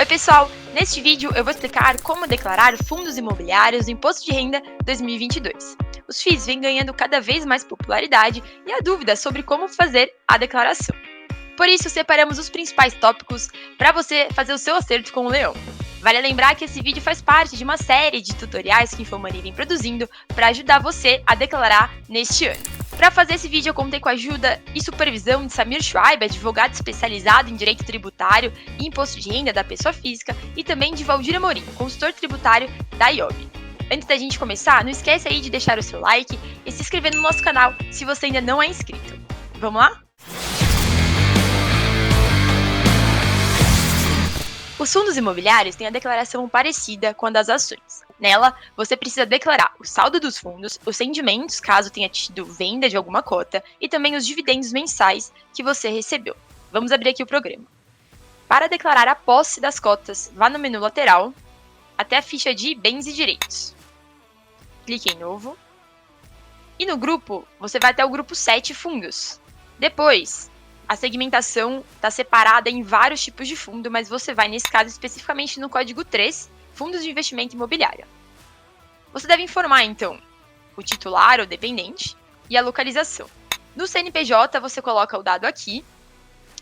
Oi pessoal, neste vídeo eu vou explicar como declarar fundos imobiliários no Imposto de Renda 2022. Os FIIs vêm ganhando cada vez mais popularidade e há dúvidas sobre como fazer a declaração. Por isso, separamos os principais tópicos para você fazer o seu acerto com o leão. Vale lembrar que esse vídeo faz parte de uma série de tutoriais que Infomani vem produzindo para ajudar você a declarar neste ano. Para fazer esse vídeo, eu contei com a ajuda e supervisão de Samir Schwaib, advogado especializado em direito tributário e imposto de renda da pessoa física, e também de Valdir Amorim, consultor tributário da IOB. Antes da gente começar, não esquece aí de deixar o seu like e se inscrever no nosso canal se você ainda não é inscrito. Vamos lá? Os fundos imobiliários têm a declaração parecida com a das ações. Nela, você precisa declarar o saldo dos fundos, os rendimentos, caso tenha tido venda de alguma cota, e também os dividendos mensais que você recebeu. Vamos abrir aqui o programa. Para declarar a posse das cotas, vá no menu lateral, até a ficha de Bens e Direitos. Clique em Novo. E no grupo, você vai até o grupo 7 Fundos. Depois, a segmentação está separada em vários tipos de fundo, mas você vai, nesse caso, especificamente no código 3, Fundos de Investimento Imobiliário. Você deve informar, então, o titular ou dependente e a localização. No CNPJ, você coloca o dado aqui,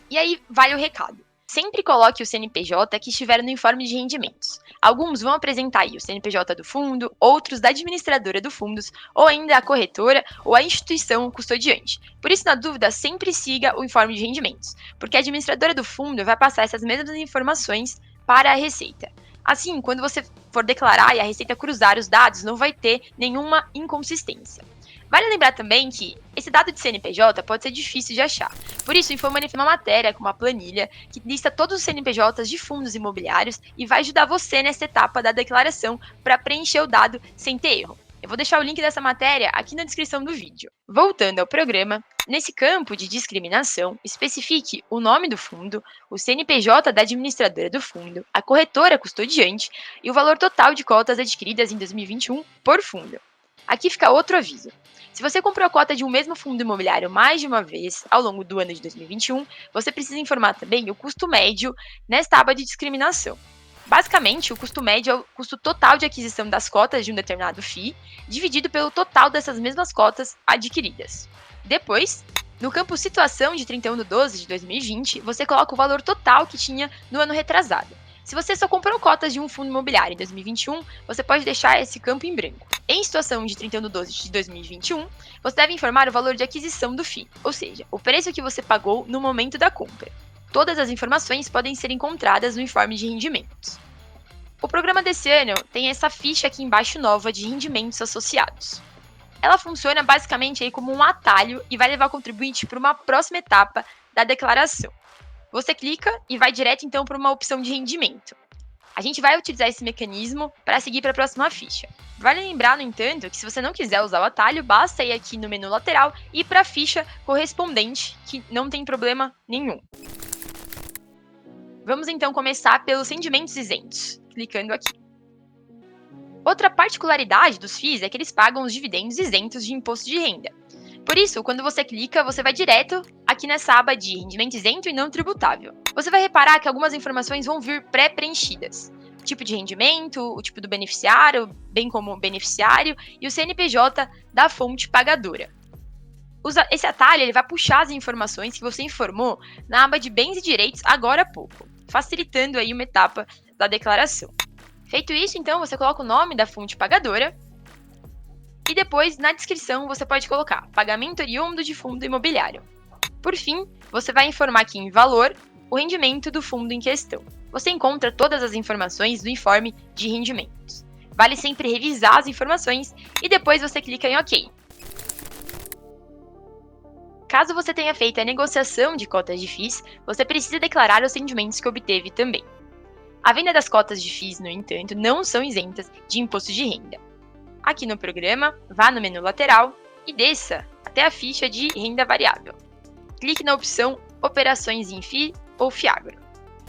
e aí vai o recado. Sempre coloque o CNPJ que estiver no informe de rendimentos. Alguns vão apresentar aí o CNPJ do fundo, outros da administradora do fundos, ou ainda a corretora ou a instituição custodiante. Por isso, na dúvida, sempre siga o informe de rendimentos, porque a administradora do fundo vai passar essas mesmas informações para a Receita. Assim, quando você for declarar e a Receita cruzar os dados, não vai ter nenhuma inconsistência. Vale lembrar também que esse dado de CNPJ pode ser difícil de achar. Por isso, o Infomani fez uma matéria com uma planilha que lista todos os CNPJs de fundos imobiliários e vai ajudar você nessa etapa da declaração para preencher o dado sem ter erro. Eu vou deixar o link dessa matéria aqui na descrição do vídeo. Voltando ao programa, nesse campo de discriminação, especifique o nome do fundo, o CNPJ da administradora do fundo, a corretora custodiante e o valor total de cotas adquiridas em 2021 por fundo. Aqui fica outro aviso. Se você comprou a cota de um mesmo fundo imobiliário mais de uma vez ao longo do ano de 2021, você precisa informar também o custo médio nesta aba de discriminação. Basicamente, o custo médio é o custo total de aquisição das cotas de um determinado FII, dividido pelo total dessas mesmas cotas adquiridas. Depois, no campo Situação de 31/12 de 2020, você coloca o valor total que tinha no ano retrasado. Se você só comprou cotas de um fundo imobiliário em 2021, você pode deixar esse campo em branco. Em situação de 31/12 de 2021, você deve informar o valor de aquisição do FII, ou seja, o preço que você pagou no momento da compra. Todas as informações podem ser encontradas no informe de rendimentos. O programa desse ano tem essa ficha aqui embaixo nova de rendimentos associados. Ela funciona basicamente aí como um atalho e vai levar o contribuinte para uma próxima etapa da declaração. Você clica e vai direto então para uma opção de rendimento. A gente vai utilizar esse mecanismo para seguir para a próxima ficha. Vale lembrar, no entanto, que se você não quiser usar o atalho, basta ir aqui no menu lateral e ir para a ficha correspondente, que não tem problema nenhum. Vamos então começar pelos rendimentos isentos, clicando aqui. Outra particularidade dos FIIs é que eles pagam os dividendos isentos de imposto de renda. Por isso, quando você clica, você vai direto aqui nessa aba de rendimento isento e não tributável. Você vai reparar que algumas informações vão vir pré-preenchidas. O tipo de rendimento, o tipo do beneficiário, bem como o beneficiário, e o CNPJ da fonte pagadora. Esse atalho ele vai puxar as informações que você informou na aba de Bens e Direitos agora há pouco, facilitando aí uma etapa da declaração. Feito isso, então, você coloca o nome da fonte pagadora, e depois, na descrição, você pode colocar pagamento oriundo de fundo imobiliário. Por fim, você vai informar aqui em valor o rendimento do fundo em questão. Você encontra todas as informações do informe de rendimentos. Vale sempre revisar as informações e depois você clica em OK. Caso você tenha feito a negociação de cotas de FIIs, você precisa declarar os rendimentos que obteve também. A venda das cotas de FIIs, no entanto, não são isentas de imposto de renda. Aqui no programa, vá no menu lateral e desça até a ficha de renda variável. Clique na opção Operações em FII ou FIAGRO.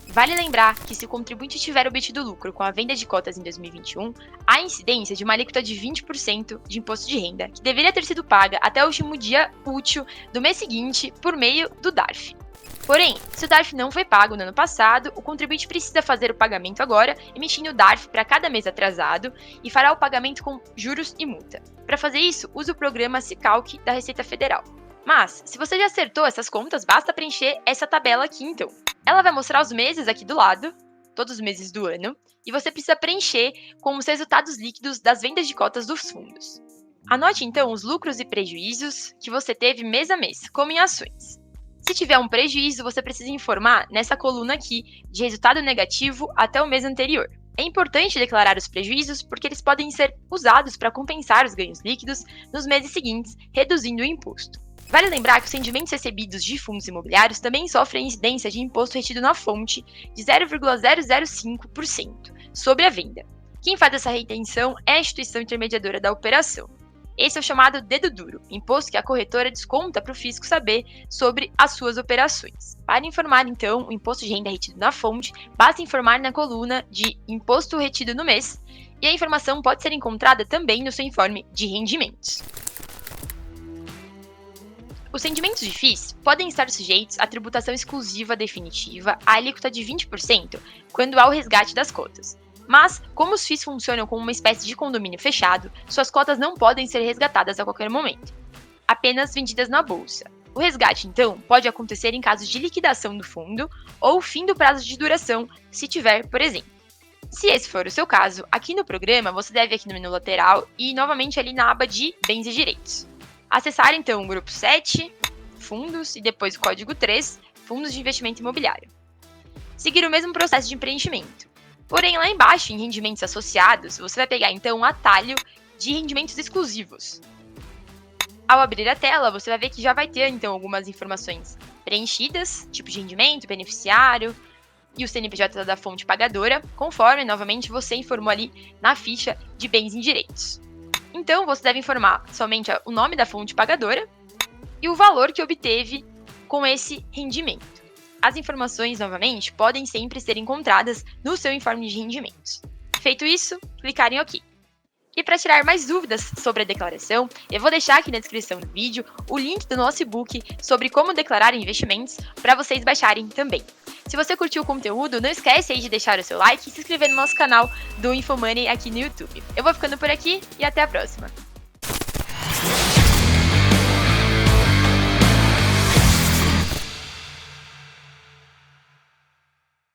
Vale lembrar que se o contribuinte tiver obtido lucro com a venda de cotas em 2021, há incidência de uma alíquota de 20% de imposto de renda, que deveria ter sido paga até o último dia útil do mês seguinte por meio do DARF. Porém, se o DARF não foi pago no ano passado, o contribuinte precisa fazer o pagamento agora, emitindo o DARF para cada mês atrasado e fará o pagamento com juros e multa. Para fazer isso, use o programa Sicalc da Receita Federal. Mas, se você já acertou essas contas, basta preencher essa tabela aqui então. Ela vai mostrar os meses aqui do lado, todos os meses do ano, e você precisa preencher com os resultados líquidos das vendas de cotas dos fundos. Anote então os lucros e prejuízos que você teve mês a mês, como em ações. Se tiver um prejuízo, você precisa informar nessa coluna aqui de resultado negativo até o mês anterior. É importante declarar os prejuízos porque eles podem ser usados para compensar os ganhos líquidos nos meses seguintes, reduzindo o imposto. Vale lembrar que os rendimentos recebidos de fundos imobiliários também sofrem incidência de imposto retido na fonte de 0,005% sobre a venda. Quem faz essa retenção é a instituição intermediadora da operação. Esse é o chamado dedo duro, imposto que a corretora desconta para o fisco saber sobre as suas operações. Para informar, então, o imposto de renda retido na fonte, basta informar na coluna de imposto retido no mês, e a informação pode ser encontrada também no seu informe de rendimentos. Os rendimentos de FIIs podem estar sujeitos à tributação exclusiva definitiva à alíquota de 20% quando há o resgate das cotas. Mas, como os FIIs funcionam como uma espécie de condomínio fechado, suas cotas não podem ser resgatadas a qualquer momento, apenas vendidas na bolsa. O resgate, então, pode acontecer em casos de liquidação do fundo ou fim do prazo de duração, se tiver, por exemplo. Se esse for o seu caso, aqui no programa, você deve ir aqui no menu lateral e novamente ali na aba de Bens e Direitos. Acessar, então, o grupo 7, Fundos, e depois o código 3, Fundos de Investimento Imobiliário. Seguir o mesmo processo de preenchimento. Porém, lá embaixo, em rendimentos associados, você vai pegar então um atalho de rendimentos exclusivos. Ao abrir a tela, você vai ver que já vai ter então algumas informações preenchidas, tipo de rendimento, beneficiário e o CNPJ da fonte pagadora, conforme, novamente, você informou ali na ficha de bens e direitos. Então, você deve informar somente o nome da fonte pagadora e o valor que obteve com esse rendimento. As informações, novamente, podem sempre ser encontradas no seu informe de rendimentos. Feito isso, clicar em OK. E para tirar mais dúvidas sobre a declaração, eu vou deixar aqui na descrição do vídeo o link do nosso e-book sobre como declarar investimentos para vocês baixarem também. Se você curtiu o conteúdo, não esquece aí de deixar o seu like e se inscrever no nosso canal do InfoMoney aqui no YouTube. Eu vou ficando por aqui e até a próxima!